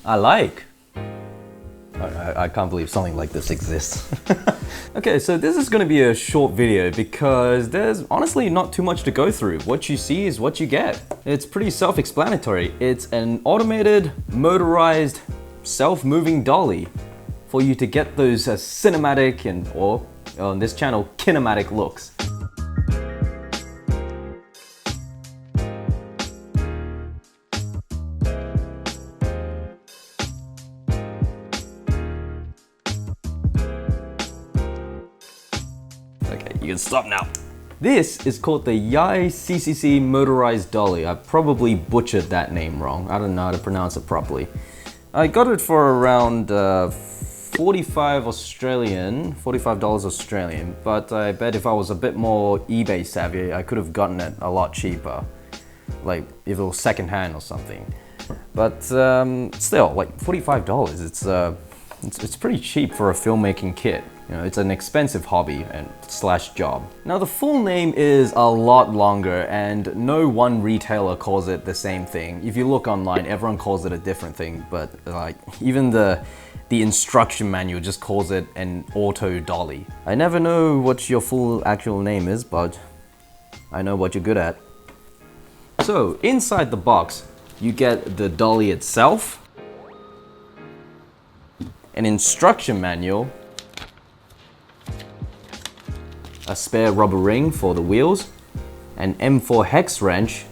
I like. I can't believe something like this exists. Okay, so this is gonna be a short video because there's honestly not too much to go through. What you see is what you get. It's pretty self-explanatory. It's an automated, motorized, self-moving dolly for you to get those cinematic or on this channel, kinematic looks. Okay, you can stop now. This is called the YaeCCC Motorized Dolly. I probably butchered that name wrong. I don't know how to pronounce it properly. I got it for around $45 Australian, but I bet if I was a bit more eBay savvy, I could have gotten it a lot cheaper. Like if it was secondhand or something. But still, like $45, it's pretty cheap for a filmmaking kit. You know, it's an expensive hobby and slash job. Now the full name is a lot longer and no one retailer calls it the same thing. If you look online, everyone calls it a different thing, but like even the instruction manual just calls it an auto dolly. I never know what your full actual name is, but I know what you're good at. So inside the box, you get the dolly itself, an instruction manual, a spare rubber ring for the wheels, an M4 hex wrench,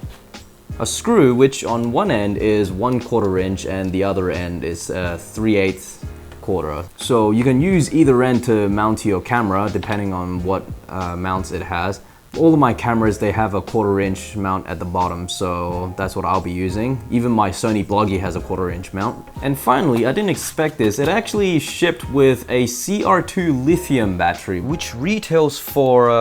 a screw which on one end is 1/4 inch and the other end is 3/8 quarter. So you can use either end to mount to your camera depending on what mounts it has. All of my cameras, they have a 1/4 inch mount at the bottom, so that's what I'll be using. Even my Sony Bloggy has a 1/4 inch mount. And finally, I didn't expect this, it actually shipped with a CR2 lithium battery, which retails for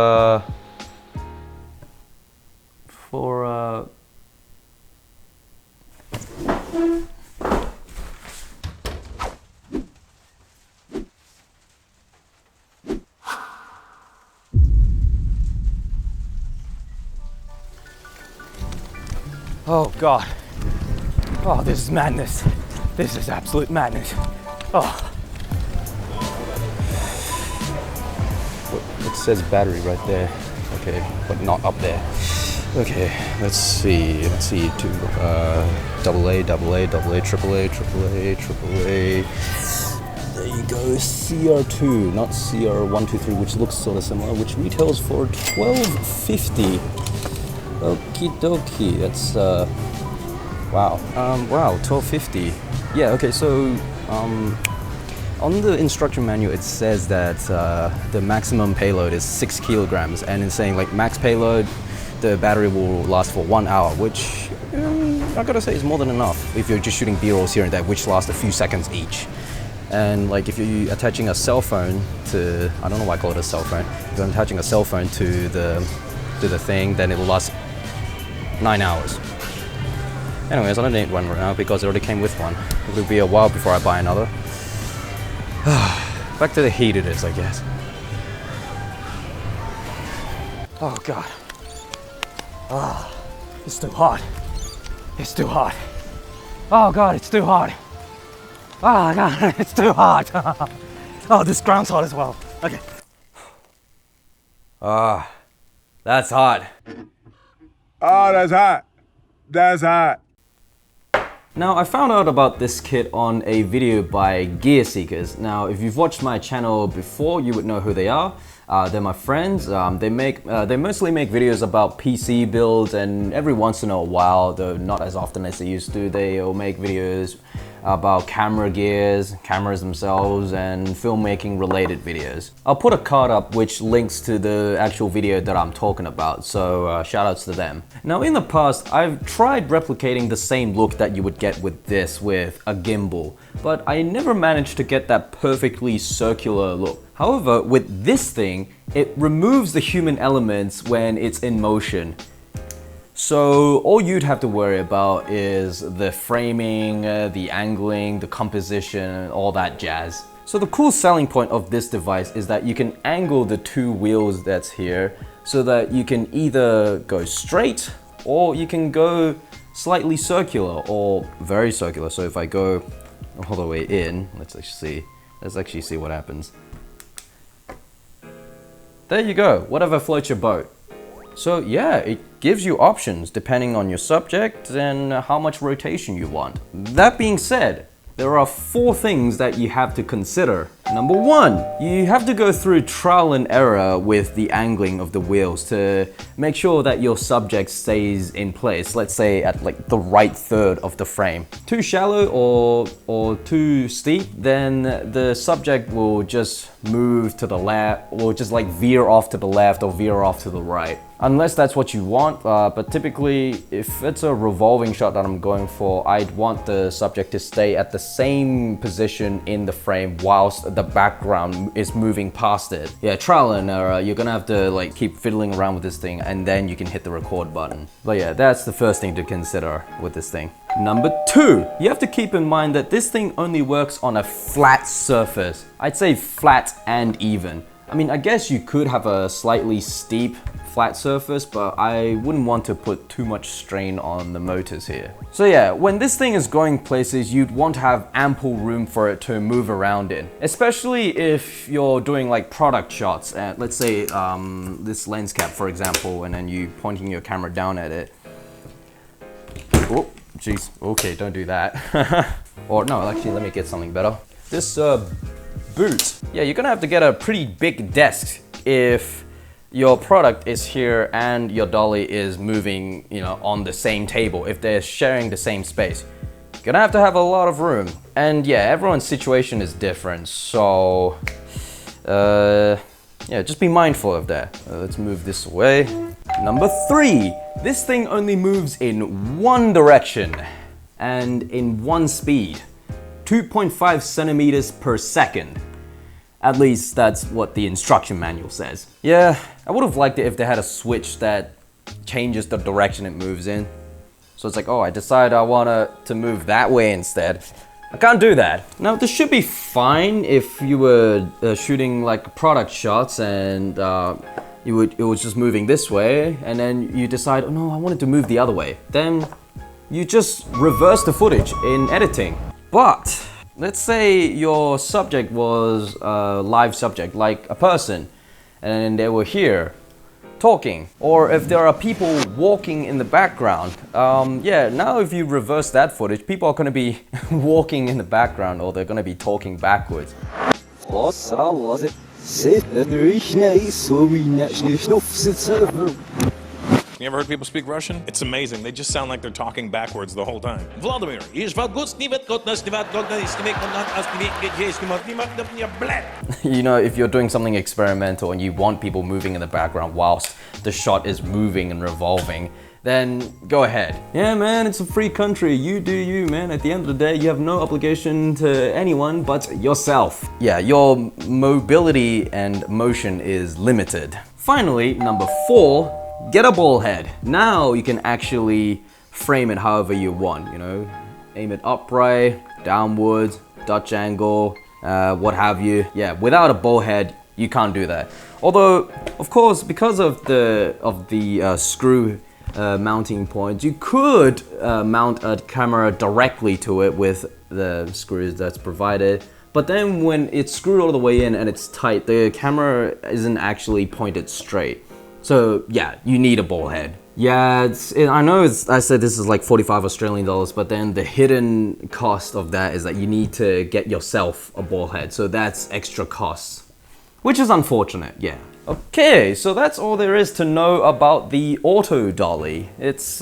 oh God. Oh, this is madness. This is absolute madness. Oh. It says battery right there. Okay, but not up there. Okay, let's see. Two, AA, AAA. There you go, CR2, not CR123, which looks sort of similar, which retails for $12.50. Okie dokie, that's wow. Wow, $12.50. Yeah, okay, so on the instruction manual it says that the maximum payload is 6 kilograms, and it's saying like max payload, the battery will last for 1 hour, which I gotta say is more than enough if you're just shooting B-rolls here and there, which last a few seconds each. And like if you're attaching a cell phone to, I don't know why I call it a cell phone, if I'm attaching a cell phone to the thing, then it will last 9 hours. Anyways, I don't need one right now because it already came with one. It'll be a while before I buy another. Back to the heat it is, I guess. Oh God. Ah, it's too hot. It's too hot. Oh God, it's too hot. Oh God, it's too hot. Oh, this ground's hot as well. Okay. Ah, that's hot. Oh, that's hot. That's hot. Now, I found out about this kit on a video by YaeCCC. Now, if you've watched my channel before, you would know who they are. They're my friends. They mostly make videos about PC builds, and every once in a while, though not as often as they used to, they'll make videos about camera gears, cameras themselves, and filmmaking related videos. I'll put a card up which links to the actual video that I'm talking about, so shout outs to them. Now in the past, I've tried replicating the same look that you would get with this with a gimbal, but I never managed to get that perfectly circular look. However, with this thing, it removes the human elements when it's in motion. So all you'd have to worry about is the framing, the angling, the composition, all that jazz. So the cool selling point of this device is that you can angle the two wheels that's here so that you can either go straight or you can go slightly circular or very circular. So if I go all the way in. Let's actually see what happens. There you go, whatever floats your boat. So yeah, it gives you options depending on your subject and how much rotation you want. That being said, there are 4 things that you have to consider. Number 1, you have to go through trial and error with the angling of the wheels to make sure that your subject stays in place. Let's say at like the right third of the frame. Too shallow or too steep, then the subject will just move to the left, or just like veer off to the left or veer off to the right. Unless that's what you want, but typically if it's a revolving shot that I'm going for, I'd want the subject to stay at the same position in the frame whilst the background is moving past it. Yeah, trial and error, you're gonna have to like keep fiddling around with this thing and then you can hit the record button. But yeah, that's the first thing to consider with this thing. Number 2, you have to keep in mind that this thing only works on a flat surface. I'd say flat and even. I mean, I guess you could have a slightly steep flat surface, but I wouldn't want to put too much strain on the motors here. So yeah, when this thing is going places, you'd want to have ample room for it to move around in. Especially if you're doing like product shots at, let's say, this lens cap, for example, and then you pointing your camera down at it. Oh, jeez, okay, don't do that. Or no, actually, let me get something better. This boot. Yeah, you're gonna have to get a pretty big desk if your product is here and your dolly is moving, you know, on the same table, if they're sharing the same space. You're gonna have to have a lot of room. And yeah, everyone's situation is different, so yeah, just be mindful of that. Let's move this away. Number 3, this thing only moves in one direction and in one speed, 2.5 centimeters per second. At least that's what the instruction manual says. Yeah, I would have liked it if they had a switch that changes the direction it moves in. So it's like, oh, I decide I want to move that way instead. I can't do that. Now, this should be fine if you were shooting like product shots and it was just moving this way, and then you decide, oh no, I wanted to move the other way. Then you just reverse the footage in editing. But let's say your subject was a live subject, like a person, and they were here talking. Or if there are people walking in the background, yeah, now if you reverse that footage, people are going to be walking in the background, or they're going to be talking backwards. You ever heard people speak Russian? It's amazing. They just sound like they're talking backwards the whole time. Vladimir, you know, if you're doing something experimental and you want people moving in the background whilst the shot is moving and revolving, then go ahead. Yeah, man, it's a free country. You do you, man. At the end of the day, you have no obligation to anyone but yourself. Yeah, your mobility and motion is limited. Finally, number 4, get a ball head. Now you can actually frame it however you want, you know, aim it upright, downwards, Dutch angle, what have you. Yeah, without a ball head, you can't do that. Although, of course, because of the screw mounting points, you could mount a camera directly to it with the screws that's provided. But then when it's screwed all the way in and it's tight, the camera isn't actually pointed straight. So yeah, you need a ball head. Yeah, I know I said this is like 45 Australian dollars, but then the hidden cost of that is that you need to get yourself a ball head. So that's extra costs, which is unfortunate, yeah. Okay, so that's all there is to know about the Auto Dolly. It's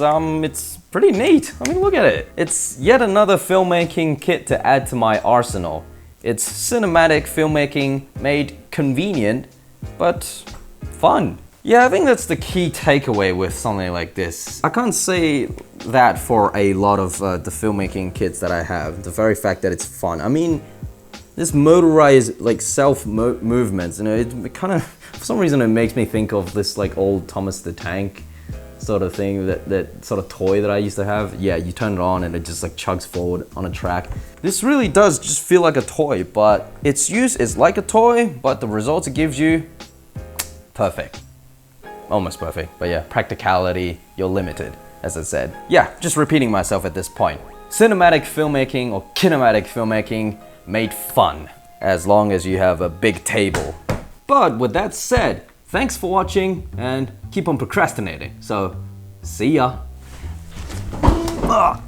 pretty neat. I mean, look at it. It's yet another filmmaking kit to add to my arsenal. It's cinematic filmmaking made convenient, but fun. Yeah, I think that's the key takeaway with something like this. I can't say that for a lot of the filmmaking kits that I have. The very fact that it's fun. I mean, this motorized like movements, you know, it kind of, for some reason it makes me think of this like old Thomas the Tank sort of thing, that sort of toy that I used to have. Yeah, you turn it on and it just like chugs forward on a track. This really does just feel like a toy, but its use is like a toy, but the results it gives you, perfect. Almost perfect, but yeah, practicality, you're limited, as I said. Yeah, just repeating myself at this point. Cinematic filmmaking or kinematic filmmaking made fun, as long as you have a big table. But with that said, thanks for watching and keep on procrastinating. So, see ya. Oh,